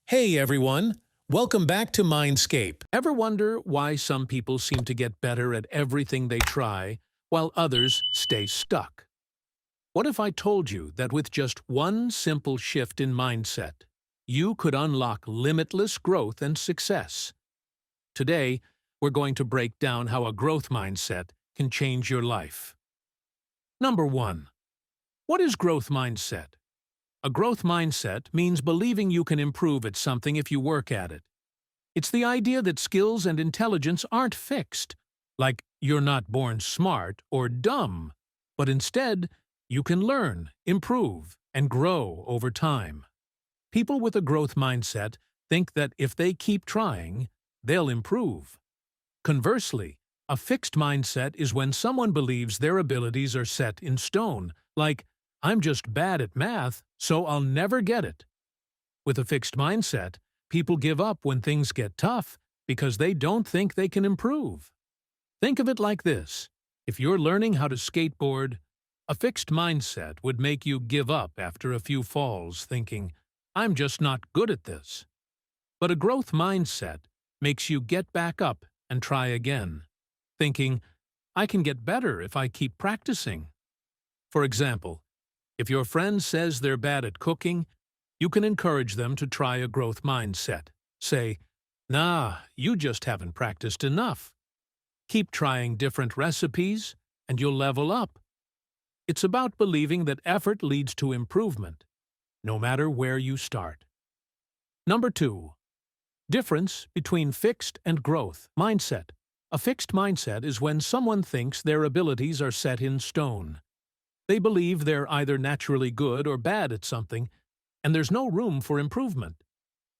Hey everyone, welcome back to Mindscape. Ever wonder why some people seem to get better at everything they try, while others stay stuck? What if I told you that with just one simple shift in mindset, you could unlock limitless growth and success? Today, we're going to break down how a growth mindset can change your life. Number 1. What is growth mindset? A growth mindset means believing you can improve at something if you work at it. It's the idea that skills and intelligence aren't fixed, like you're not born smart or dumb, but instead, you can learn, improve, and grow over time. People with a growth mindset think that if they keep trying, they'll improve. Conversely, a fixed mindset is when someone believes their abilities are set in stone, like, I'm just bad at math, so I'll never get it. With a fixed mindset, people give up when things get tough because they don't think they can improve. Think of it like this. If you're learning how to skateboard, a fixed mindset would make you give up after a few falls thinking, I'm just not good at this. But a growth mindset makes you get back up and try again, thinking, I can get better if I keep practicing. For example, if your friend says they're bad at cooking, you can encourage them to try a growth mindset. Say, nah, you just haven't practiced enough. Keep trying different recipes, and you'll level up. It's about believing that effort leads to improvement, no matter where you start. Number 2. Difference between fixed and growth mindset. A fixed mindset is when someone thinks their abilities are set in stone. They believe they're either naturally good or bad at something, and there's no room for improvement.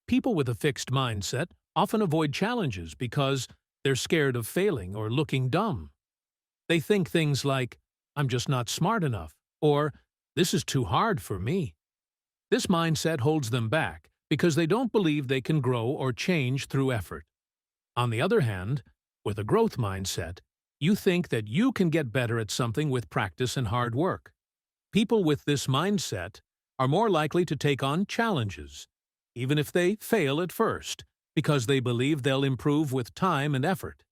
People with a fixed mindset often avoid challenges because they're scared of failing or looking dumb. They think things like, I'm just not smart enough, or this is too hard for me. This mindset holds them back because they don't believe they can grow or change through effort. On the other hand, with a growth mindset, you think that you can get better at something with practice and hard work. People with this mindset are more likely to take on challenges, even if they fail at first, because they believe they'll improve with time and effort.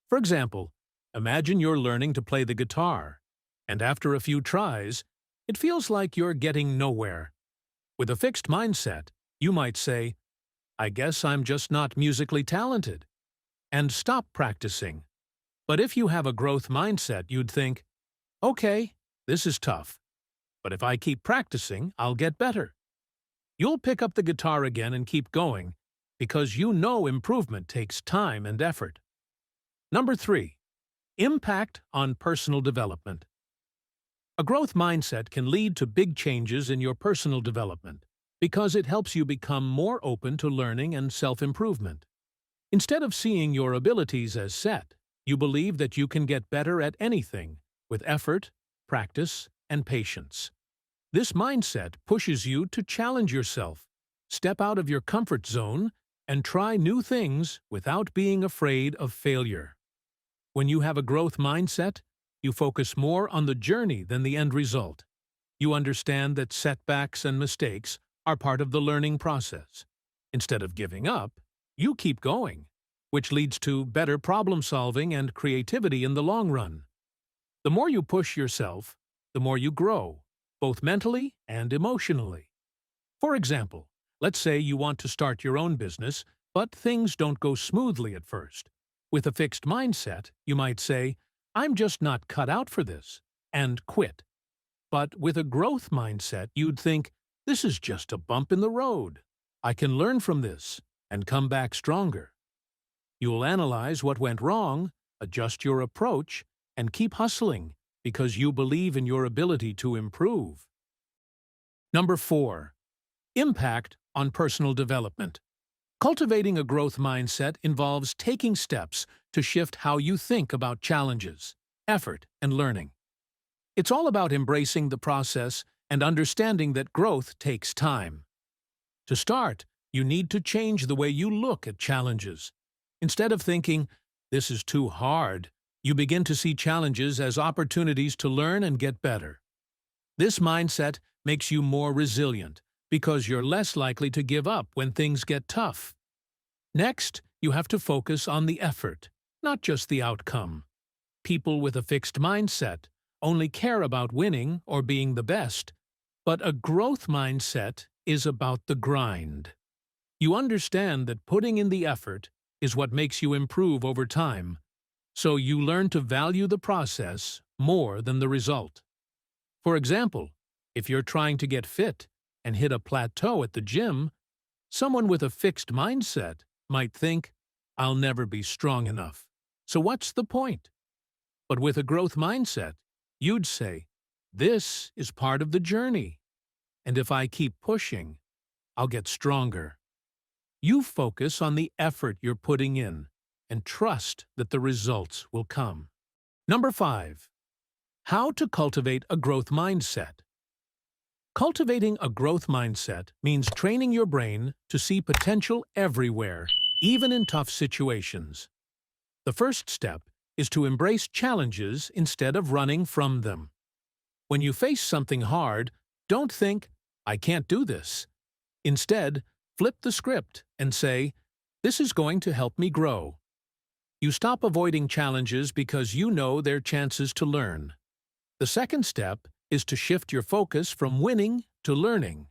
For example, imagine you're learning to play the guitar, and after a few tries, it feels like you're getting nowhere. With a fixed mindset, you might say, I guess I'm just not musically talented, and stop practicing. But if you have a growth mindset, you'd think, okay, this is tough, but if I keep practicing, I'll get better. You'll pick up the guitar again and keep going because you know improvement takes time and effort. Number 3. Impact on personal development. A growth mindset can lead to big changes in your personal development because it helps you become more open to learning and self-improvement. Instead of seeing your abilities as set, you believe that you can get better at anything with effort, practice, and patience. This mindset pushes you to challenge yourself, step out of your comfort zone, and try new things without being afraid of failure. When you have a growth mindset, you focus more on the journey than the end result. You understand that setbacks and mistakes are part of the learning process. Instead of giving up, you keep going, which leads to better problem-solving and creativity in the long run. The more you push yourself, the more you grow, both mentally and emotionally. For example, let's say you want to start your own business, but things don't go smoothly at first. With a fixed mindset, you might say, I'm just not cut out for this, and quit. But with a growth mindset, you'd think, this is just a bump in the road. I can learn from this and come back stronger. You'll analyze what went wrong, adjust your approach, and keep hustling because you believe in your ability to improve. Number 4. Impact on personal development. Cultivating a growth mindset involves taking steps to shift how you think about challenges, effort, and learning. It's all about embracing the process and understanding that growth takes time. To start, you need to change the way you look at challenges. Instead of thinking, this is too hard, you begin to see challenges as opportunities to learn and get better. This mindset makes you more resilient because you're less likely to give up when things get tough. Next, you have to focus on the effort, not just the outcome. People with a fixed mindset only care about winning or being the best, but a growth mindset is about the grind. You understand that putting in the effort is what makes you improve over time, so you learn to value the process more than the result. For example, if you're trying to get fit and hit a plateau at the gym, someone with a fixed mindset might think, "I'll never be strong enough, so what's the point?" But with a growth mindset, you'd say, "This is part of the journey, and if I keep pushing, I'll get stronger." You focus on the effort you're putting in and trust that the results will come. Number 5. How to cultivate a growth mindset. Cultivating a growth mindset means training your brain to see potential everywhere, even in tough situations. The first step is to embrace challenges instead of running from them. When you face something hard, don't think, "I can't do this." Instead, flip the script and say, "This is going to help me grow." You stop avoiding challenges because you know they're chances to learn. The second step is to shift your focus from winning to learning.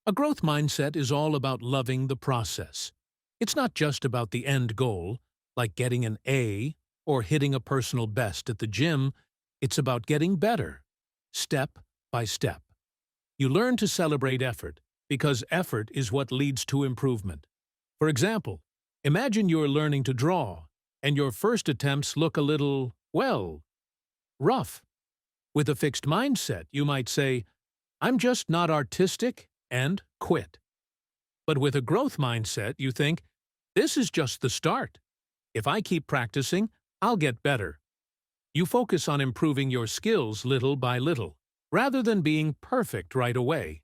A growth mindset is all about loving the process. It's not just about the end goal, like getting an A or hitting a personal best at the gym. It's about getting better, step by step. You learn to celebrate effort, because effort is what leads to improvement. For example, imagine you're learning to draw, and your first attempts look a little, well, rough. With a fixed mindset, you might say, "I'm just not artistic," and quit. But with a growth mindset, you think, "This is just the start. If I keep practicing, I'll get better." You focus on improving your skills little by little, rather than being perfect right away.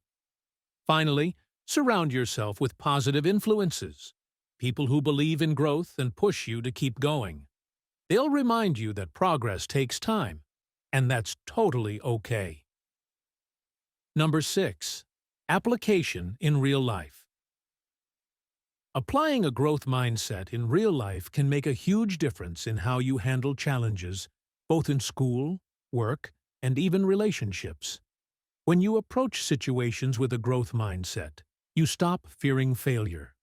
Finally, surround yourself with positive influences, people who believe in growth and push you to keep going. They'll remind you that progress takes time, and that's totally okay. Number 6. Application in real life. Applying a growth mindset in real life can make a huge difference in how you handle challenges, both in school, work, and even relationships. When you approach situations with a growth mindset, you stop fearing failure.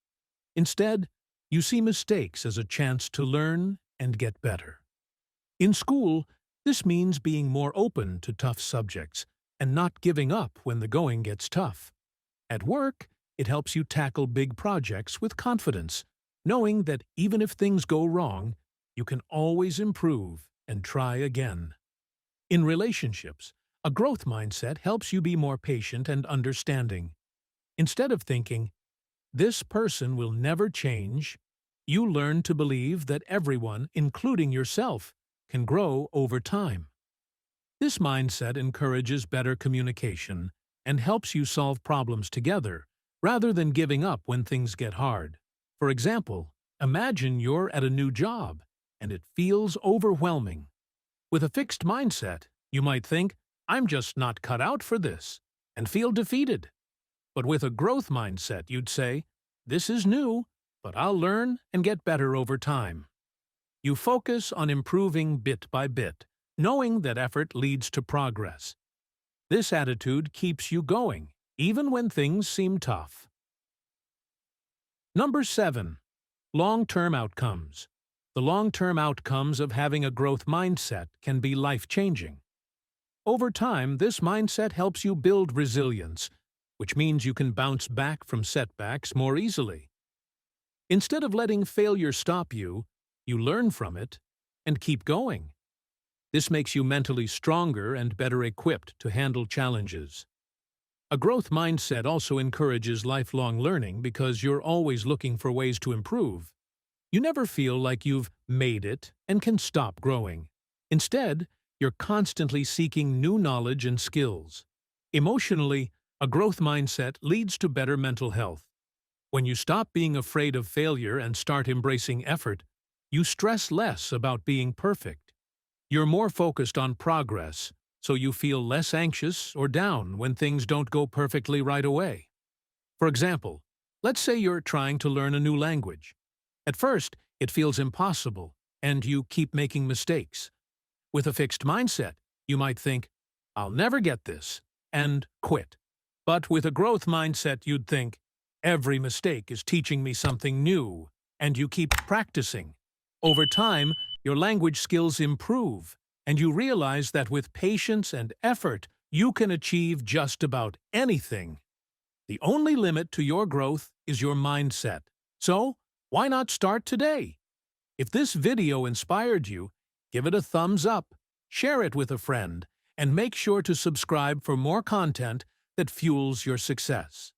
Instead, you see mistakes as a chance to learn and get better. In school, this means being more open to tough subjects and not giving up when the going gets tough. At work, it helps you tackle big projects with confidence, knowing that even if things go wrong, you can always improve and try again. In relationships, a growth mindset helps you be more patient and understanding. Instead of thinking, "This person will never change," you learn to believe that everyone, including yourself, can grow over time. This mindset encourages better communication and helps you solve problems together, rather than giving up when things get hard. For example, imagine you're at a new job, and it feels overwhelming. With a fixed mindset, you might think, "I'm just not cut out for this," and feel defeated. But with a growth mindset, you'd say, "This is new, but I'll learn and get better over time." You focus on improving bit by bit, knowing that effort leads to progress. This attitude keeps you going, even when things seem tough. Number 7. Long-term outcomes. The long-term outcomes of having a growth mindset can be life-changing. Over time, this mindset helps you build resilience, which means you can bounce back from setbacks more easily. Instead of letting failure stop you, you learn from it and keep going. This makes you mentally stronger and better equipped to handle challenges. A growth mindset also encourages lifelong learning because you're always looking for ways to improve. You never feel like you've made it and can stop growing. Instead, you're constantly seeking new knowledge and skills. Emotionally, a growth mindset leads to better mental health. When you stop being afraid of failure and start embracing effort, you stress less about being perfect. You're more focused on progress, so you feel less anxious or down when things don't go perfectly right away. For example, let's say you're trying to learn a new language. At first, it feels impossible, and you keep making mistakes. With a fixed mindset, you might think, I'll never get this, and quit. But with a growth mindset, you'd think, every mistake is teaching me something new, and you keep practicing. Over time, your language skills improve, and you realize that with patience and effort, you can achieve just about anything. The only limit to your growth is your mindset. So, why not start today? If this video inspired you, give it a thumbs up, share it with a friend, and make sure to subscribe for more content that fuels your success.